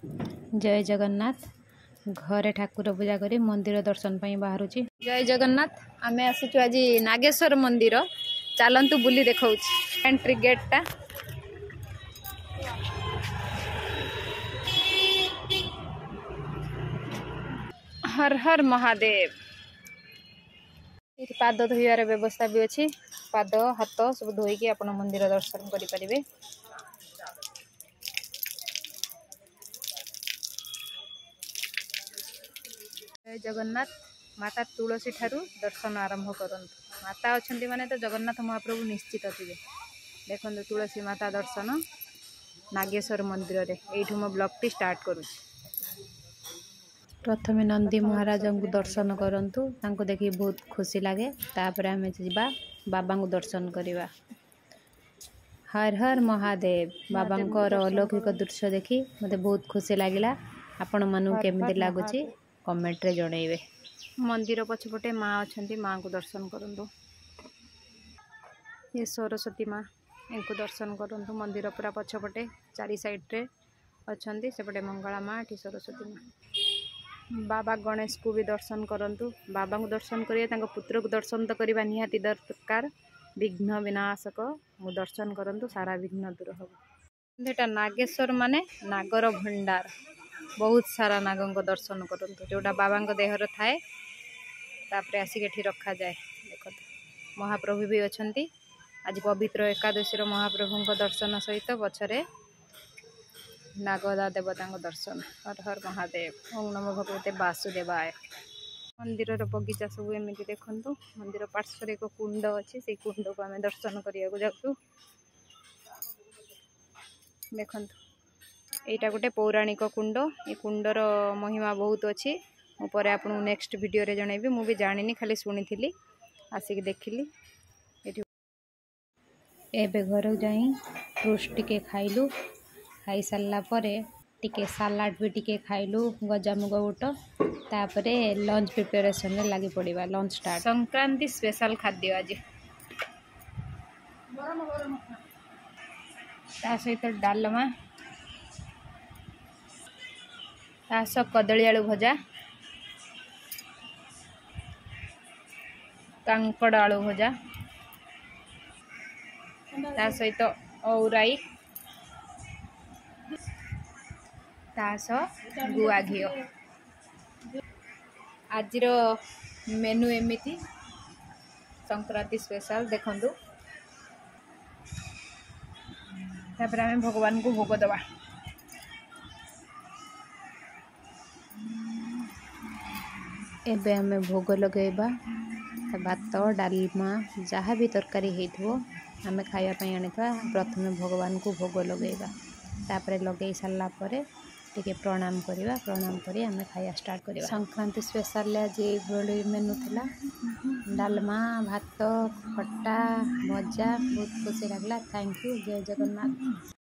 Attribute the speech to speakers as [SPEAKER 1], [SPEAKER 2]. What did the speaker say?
[SPEAKER 1] जय जगन्नाथ घरे ठाकुर पूजा करी मंदिर दर्शन पाई बाहर। जय जगन्नाथ आम आसीचु आज नागेश्वर मंदिर चलतु बुली देखा एंट्री गेटा हर हर महादेव। ये पाद धोइबार व्यवस्था भी अच्छी पाद हाथ सब धोईकी आप मंदिर दर्शन करें। जय जगन्नाथ माता तुलसी ठारू दर्शन आरंभ करंतु। माता अच्छा माने तो जगन्नाथ महाप्रभु निश्चित थे। देखो तुलसी माता दर्शन नागेश्वर मंदिर रे एठू मो ब्लॉग टी स्टार्ट करूँ। प्रथमे नंदी महाराज को दर्शन करंतु तांको देखि बहुत खुशी लगे। तापर आमे जीवा बाबा को दर्शन करवा। हर हर महादेव बाबा अलौकिक दृश्य देखी मते बहुत खुशी लगिला। आपण मानु केमिति लागुची कमेंट रे जणैबे। मंदिर पछपटे माँ अच्छा माँ को दर्शन करंतु। ये सरस्वती माँ इनको दर्शन करंतु। मंदिर पूरा पछपटे चारि साइड रे अच्छी सेपटे मंगला माँ एठी सरस्वती माँ। बाबा गणेश को भी दर्शन करंतु। बाबा को दर्शन करिए तांको पुत्र को दर्शन तो करबा निहाती दरकार। विघ्न विनाशक मु दर्शन करंतु सारा विघ्न दूर हो। एटा नागेश्वर माने नागर भंडार बहुत सारा नागों को दर्शन करंतु जोटा बाबा देहर थाए तापरे आसिक एठी रखा जाए। देखो महाप्रभु भी अच्छी आज पवित्र एकादशी महाप्रभु को दर्शन सहित पछरे नागदा देवता को दर्शन। हर हर महादेव ओम नमो भगवते वासुदेवाय। मंदिर बगीचा सब एमती देखु। मंदिर पार्श्वर एक कुंड अच्छी से कुंड को आम दर्शन करने जाऊँ। देखु यहाँ गोटे पौराणिक कुंड। ये कुंडर महिमा बहुत अच्छी। मुझे आपको नेक्स्ट वीडियो रे जनइबी। मुझे जानी खाली शुणी आसिक देखिली। एबे घर जाई फ्रूट्स टिके खाइलु। खाई सारा पर टिके सालाड भी टिके खाइलु गजामुग बुट। तापरे लंच प्रिपरेशन में लगी पड़िबा। Lunch start. संक्रांति स्पेशल खाद्य आज ता सहित डालमा तास कदली आलू भजा कांकड़ आलू भजा ता सहित औराई तास गुआ घी। आज मेनू एमती संक्रांति स्पेशल देखंतु। तापर आमे भगवान को भोग दबा। एबे आमे भोग लगेबा भात डालमा जहाँ भी तरकारी होइथो आमे खाया पई आनिथवा। प्रथमे भगवान को भोग लगेबा तापर लगे सारा पर टिके प्रणाम करवा। प्रणाम करी आमे खाया स्टार्ट करवा। संक्रांति स्पेशल आज ये मेनू थिला डालमा भात खट्टा भजा बहुत खुशी लगला। Thank you. जय जगन्नाथ।